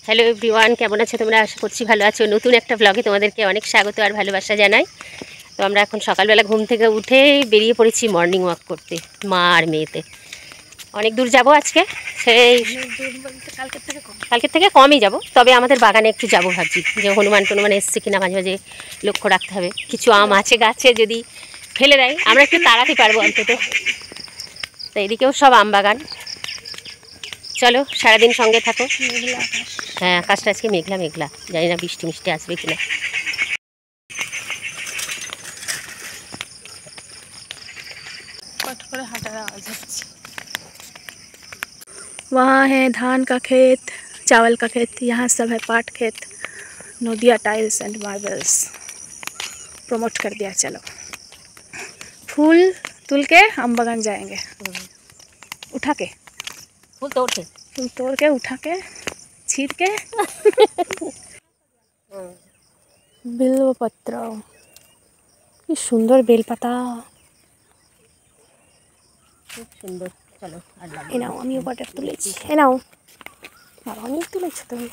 Hello everyone, কেমন আছো তোমরা? আশা করছি ভালো আছো। নতুন একটা ব্লগে তোমাদেরকে অনেক স্বাগত আর ভালোবাসা জানাই। তো আমরা এখন সকালবেলা ঘুম থেকে উঠে বেরিয়ে পড়েছি মর্নিং ওয়াক করতে, মা আর মেয়েতে। অনেক দূর যাব আজকে, সেই কালকের থেকে কমই যাব, তবে আমাদের বাগানে একটু যাব ভাবছি, যে হনুমান টনুমান এসছে কিনা মাঝে মাঝে লক্ষ্য রাখতে হবে। কিছু আম আছে গাছে, যদি ফেলে দেয় আমরা একটু তাড়াতে পারবো অন্তত। তো এদিকেও সব আম বাগান। চলো সারাদিন সঙ্গে থাকো। হ্যাঁ, আকাশটা আজকে মেঘলা মেঘলা, জানি না বৃষ্টি মিষ্টি আসবে কিনা। वहाँ है धान का खेत, चावल का खेत, यहाँ सब है पाट खेत। Nadia tiles and marbles promote कर दिया। चलो फूल तुल के हम बगान जाएंगे, उठा के फूल तोड़ के उठा के छीट के बिल्वपत्र, কি সুন্দর বেলপাতা, খুব সুন্দর। চলো এ নাও, আমিও কটা তুলেছি। এ নাও বাবা, অনেক তুলেছো তুমি।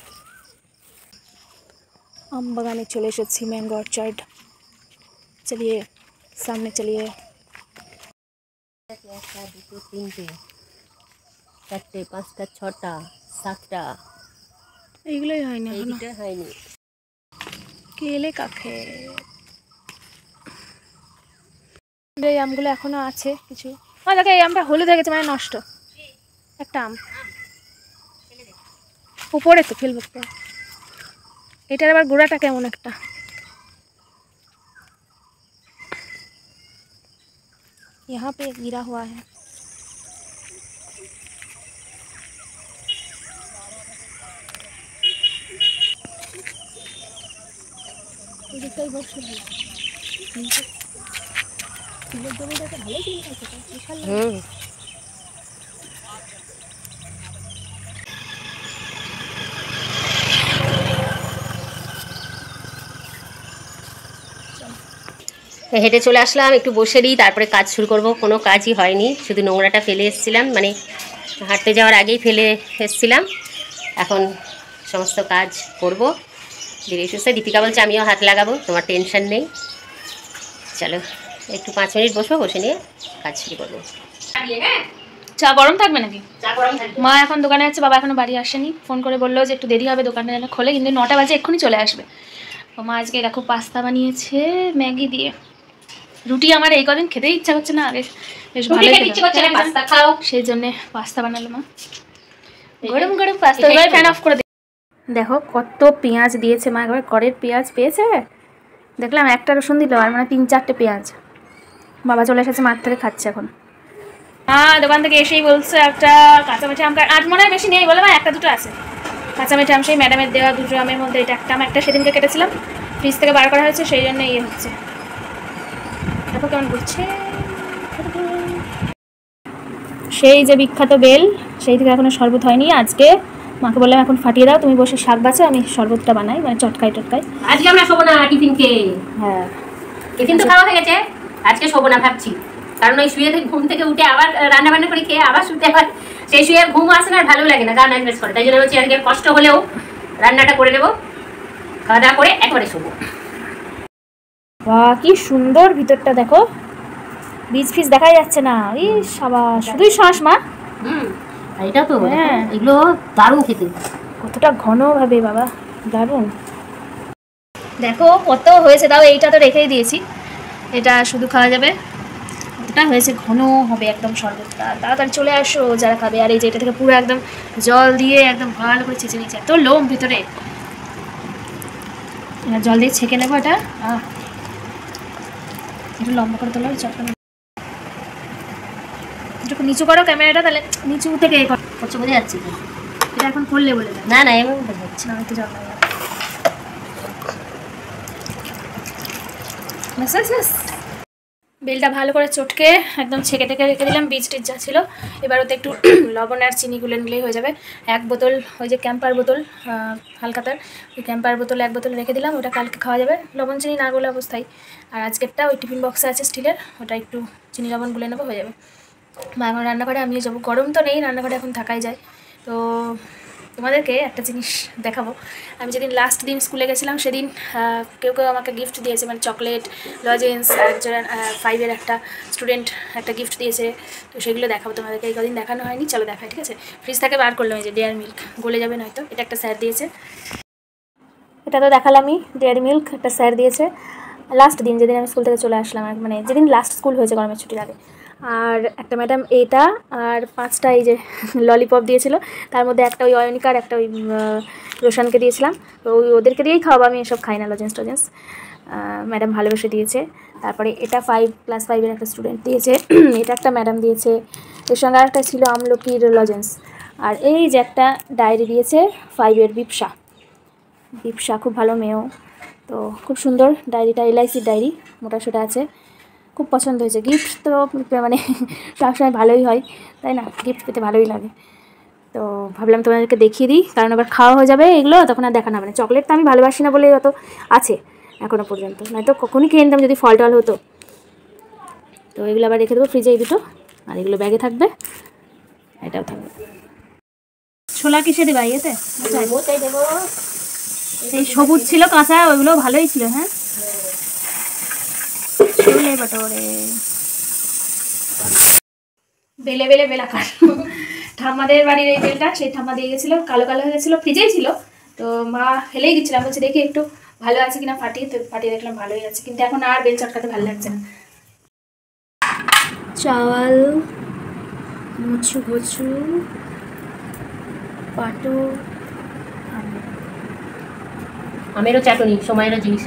আম বাগানে চলে এসেছি, ম্যাঙ্গো অর্চার্ড। চলিয়ে সামনে চলিয়ে। একটা দুটো তিনটে চারটে পাঁচটা ছটা সাতটা, এইগুলোই হয় না, এইটা হয়নি। কেলে কাকে এই আমগুলো এখনো আছে কিছু। দেখো এই আমটা হলুদ হয়ে গেছে, মানে নষ্ট। একটা আম উপরে তো ফেলবো তো। এটার আবার গোড়াটা কেমন একটা। यहाँ पे गिरा हुआ है। হেঁটে চলে আসলাম, একটু বসে দিই, তারপরে কাজ শুরু করব। কোনো কাজই হয়নি, শুধু নোংরাটা ফেলে এসেছিলাম, মানে হাঁটতে যাওয়ার আগেই ফেলে এসেছিলাম। এখন সমস্ত কাজ করব ধীরে সুস্থে। দীপিকা বলছে আমিও হাত লাগাবো, তোমার টেনশন নেই। চলো একটু 5 মিনিট বসবো, বসে নিয়ে কাজ শুরু করবো। চা গরম থাকবে নাকি? চা গরম থাকবে। মা এখন দোকানে আছে, বাবা এখনো বাড়ি আসেনি। ফোন করে বললো যে একটু দেরি হবে, দোকানটা যেন খোলে, কিন্তু 9টা বাজে এক্ষুনি চলে আসবে। তো মা আজকে দেখো পাস্তা বানিয়েছে ম্যাগি দিয়ে। রুটি আমার এই কদিন খেতে ইচ্ছা করছে না, আগে বেশ ভালো পাস্তা খাও, সেই জন্য পাস্তা বানালো মা। গরম গরম পাস্তা। এবার ফ্যান অফ করে দেখো কত পেঁয়াজ দিয়েছে মা, একবার কড়ের পেঁয়াজ পেয়েছে। দেখলাম একটা রসুন দিল, আর মানে 3-4টে পেঁয়াজ। বাবা চলে এসেছে মাঠ থেকে, খাচ্ছে এখন। দোকান থেকে এসেই বলছে একটা কাঁচা মিঠে আম, আজ মনে হয় বেশি নেই বলে, মা একটা দুটো আছে কাঁচা মিঠে আম, সেই ম্যাডামের দেওয়া 2টো আমের মধ্যে এটা একটা আম, একটা সেদিনকে কেটেছিলাম, ফ্রিজ থেকে বার করা হয়েছে, সেই জন্য ইয়ে হচ্ছে। দেখো কেমন ঘুরছে সেই যে বিখ্যাত বেল, সেই থেকে এখনো শরবত হয়নি। আজকে মাকে বললাম এখন ফাটিয়ে দাও, তুমি বসে শাক বাছো, আমি শরবতটা বানাই, মানে চটকাই টটকাই। আজকে আমরা শোবো না টিফিন খেয়ে। হ্যাঁ, টিফিন তো খাওয়া হয়ে গেছে, আজকে শোবো না ভাবছি। কারণ ওই শুয়ে ঘুম থেকে উঠে আবার রান্না বান্না করে খেয়ে আবার শুতে হয়, সেই শুয়ে ঘুম আসে না, আর ভালো লাগে না, গা নার্ভাস করে। তাই জন্য বলছি আজকে কষ্ট হলেও রান্নাটা করে নেবো, খাওয়া দাওয়া করে একবারে শোবো। বাহ কি সুন্দর ভিতরটা দেখো, বীজ ফিজ দেখা যাচ্ছে না। এই সাবাস, শুধুই শ্বাস মা। এটা তো হ্যাঁ, এগুলো দারুণ খেতে, কতটা ঘন ভাবে বাবা, দারুণ। দেখো কত হয়েছে, তাও এইটা তো রেখেই দিয়েছি, এটা শুধু খাওয়া যাবে। কতটা হয়েছে, ঘন হবে একদম শরবতটা। তাড়াতাড়ি চলে আসো যারা খাবে। আর এই যে এটা থেকে পুরো একদম জল দিয়ে একদম ভালো করে ছেঁচে নিচ্ছে, এত লোম ভিতরে। জল দিয়ে ছেঁকে নেবো এটা। একটু লম্বা করে তোলো চটকানো, একটু নিচু করো ক্যামেরাটা, তাহলে নিচু থেকে করছে বোঝা যাচ্ছে। এটা এখন করলে বলে না না, এমন বোঝা যাচ্ছে না, একটু জল লাগবে। বেলটা ভালো করে চটকে একদম ছেঁকে টেকে রেখে দিলাম, বীজ টিজ যা ছিল। এবার ওতে একটু লবণ আর চিনি গুলে নিলেই হয়ে যাবে। 1 বোতল ওই যে ক্যাম্পার বোতল, হালকাতার ওই ক্যাম্পার বোতল 1 বোতল রেখে দিলাম, ওটা কালকে খাওয়া যাবে লবণ চিনি না গুলে অবস্থায়। আর আজকেরটা ওই টিফিন বক্সে আছে স্টিলের, ওটা একটু চিনি লবণ গুলে নেবো, হয়ে যাবে। মা এখন রান্নাঘরে, আমিও যাবো। গরম তো নেই, রান্নাঘরে এখন থাকাই যায়। তো তোমাদেরকে একটা জিনিস দেখাবো। আমি যেদিন লাস্ট দিন স্কুলে গেছিলাম সেদিন কেউ কেউ আমাকে গিফট দিয়েছে, মানে চকলেট, লজেন্স, একজন 5-এর একটা স্টুডেন্ট একটা গিফট দিয়েছে। তো সেগুলো দেখাবো তোমাদেরকে, এই কদিন দেখানো হয়নি, চলো দেখাই। ঠিক আছে, ফ্রিজ থেকে বার করলাম, এই যে ডেয়ারি মিল্ক, গলে যাবে নয়তো। এটা একটা স্যার দিয়েছে, এটা তো দেখালামই, ডেয়ারি মিল্ক একটা স্যার দিয়েছে লাস্ট দিন যেদিন আমি স্কুল থেকে চলে আসলাম, মানে যেদিন লাস্ট স্কুল হয়েছে গরমের ছুটির আগে। আর একটা ম্যাডাম এইটা, আর 5টা এই যে ললিপপ দিয়েছিল, তার মধ্যে একটা ওই অয়নিকার, একটা ওই রোশনকে দিয়েছিলাম। তো ওদেরকে দিয়েই খাওয়াবো, আমি এসব খাই না লজেন্স টজেন্স, ম্যাডাম ভালোবেসে দিয়েছে। তারপরে এটা ক্লাস 5-এর একটা স্টুডেন্ট দিয়েছে, এটা একটা ম্যাডাম দিয়েছে, এর সঙ্গে আরেকটা ছিল আমলকির লজেন্স। আর এই যে একটা ডায়েরি দিয়েছে 5-এর বিপসা, খুব ভালো মেয়েও, তো খুব সুন্দর ডায়েরিটা, LICর ডায়েরি, মোটা সোটা আছে, খুব পছন্দ হয়েছে। গিফট তো মানে সবসময় ভালোই হয়, তাই না, গিফট পেতে ভালোই লাগে। তো ভাবলাম তোমাদেরকে দেখিয়ে দিই, কারণ আবার খাওয়া হয়ে যাবে এগুলো, তখন আর দেখানো হবে না। চকলেট তো আমি ভালোবাসি না বলে অত আছে এখনও পর্যন্ত, নয়তো কখনই খেয়ে নিতাম যদি ফল টল হতো। তো এগুলো আবার রেখে দেবো ফ্রিজে, এই দুটো, আর এগুলো ব্যাগে থাকবে, এটাও থাকবে। ছোলা কিসে দেবা ইয়েতে? দেবো, সেই সবুজ ছিল কাঁচা, ওইগুলো ভালোই ছিল। হ্যাঁ, ছোলে বটরে বেলে বেলে বেলাকার। ঠাম্মাদের বাড়ির এই বেলটা, সেই ঠাম্মা দিয়ে গেছিলো, কালো কালো হয়ে গেছিলো, ফ্রিজেই ছিল। তো মা ফেলেই দিচ্ছিলাম, বলছে দেখি একটু ভালো আছে কিনা ফাটিয়ে, তো ফাটিয়ে দেখলাম ভালোই আছে, কিন্তু এখন আর বেল চটকাতে ভালো লাগছে না। চাওয়াল, মুচু ঘুচু, পাটু, আমেরও চাটনি, সময়েরও জিনিস।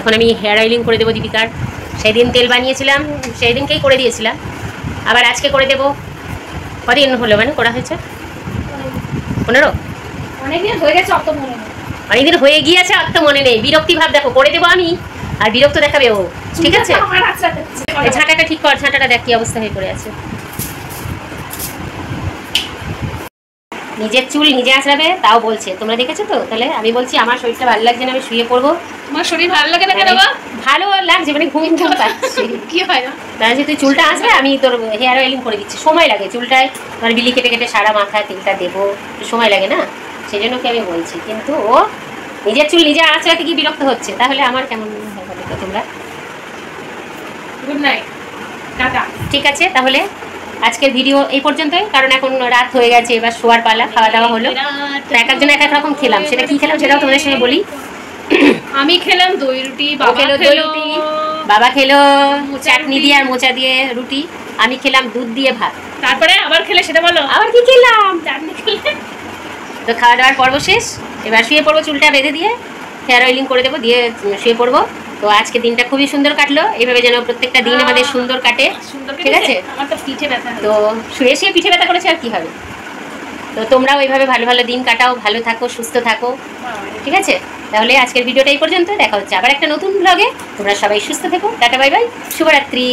এখন আমি হেয়ার অয়েলিং করে দেবো দীপিকার। সেই দিন তেল বানিয়েছিলাম, সেই দিনকেই করে দিয়েছিলাম, আবার আজকে করে দেবো। কদিন হলো মানে করা হয়েছে? 15? অনেকদিন হয়ে গেছে, অত মনে নেই। অনেকদিন হয়ে গিয়েছে, অত মনে নেই। বিরক্তি ভাব দেখো, করে দেবো আমি আর বিরক্ত দেখাবে ও। ঠিক আছে, ঝাঁটাটা ঠিক কর, ঝাঁটাটা দেখ কি অবস্থা হয়ে পড়ে আছে। নিজের চুল নিজে আঁচড়াবে, তাও বলছে। তোমরা দেখেছো তো? তাহলে আমি বলছি আমার শরীরটা ভালো লাগছে না, আমি শুয়ে পড়বো। তোমার শরীর ভালো লাগে না কেন? ভালো লাগছে, মানে ঘুম ঘুম পাচ্ছে। কি হয় না, তাহলে যে তুই চুলটা আসবে, আমি তোর হেয়ার অয়েলিং করে দিচ্ছি। সময় লাগে চুলটায়, মানে বিলি কেটে কেটে সারা মাথায় তেলটা দেবো, সময় লাগে না, সেই জন্য কি আমি বলছি। কিন্তু ও নিজের চুল নিজে আঁচড়াতে কি বিরক্ত হচ্ছে, তাহলে আমার কেমন হবে তো তোমরা? Good night, tata. ঠিক আছে, তাহলে আজকের ভিডিও এই পর্যন্তই, কারণ এখন রাত হয়ে গেছে, এবার শোয়ার পালা। খাওয়া দাওয়া হলো, তো এক একজন এক এক রকম খেলাম। সেটা কি খেলাম সেটাও তোমাদের সঙ্গে বলি। আমি খেলাম দই রুটি, বাবা খেলো দই রুটি, বাবা খেলো চাটনি দিয়ে আর মোচা দিয়ে রুটি, আমি খেলাম দুধ দিয়ে ভাত। তারপরে আবার খেলে সেটা বলো, আবার কি খেলাম? চাটনি খেলে। তো খাওয়া দাওয়ার পর্ব শেষ, এবার শুয়ে পড়বো, চুলটা বেঁধে দিয়ে হেয়ার অয়েলিং করে দেবো, দিয়ে শুয়ে পড়বো। তো আজকে দিনটা খুবই সুন্দর কাটলো, এইভাবে যেন প্রত্যেকটা দিন আমাদের সুন্দর কাটে। ঠিক আছে, আমার তো পিঠে ব্যথা, তো শুয়ে শুয়ে পিঠে ব্যথা করেছে, আর কি হবে। তো তোমরাও এইভাবে ভালো ভালো দিন কাটাও, ভালো থাকো, সুস্থ থাকো। ঠিক আছে, তাহলে আজকের ভিডিওটা এই পর্যন্ত। দেখা হচ্ছে আবার একটা নতুন ব্লগে। তোমরা সবাই সুস্থ থেকো, টাটা, বাই বাই, শুভরাত্রি।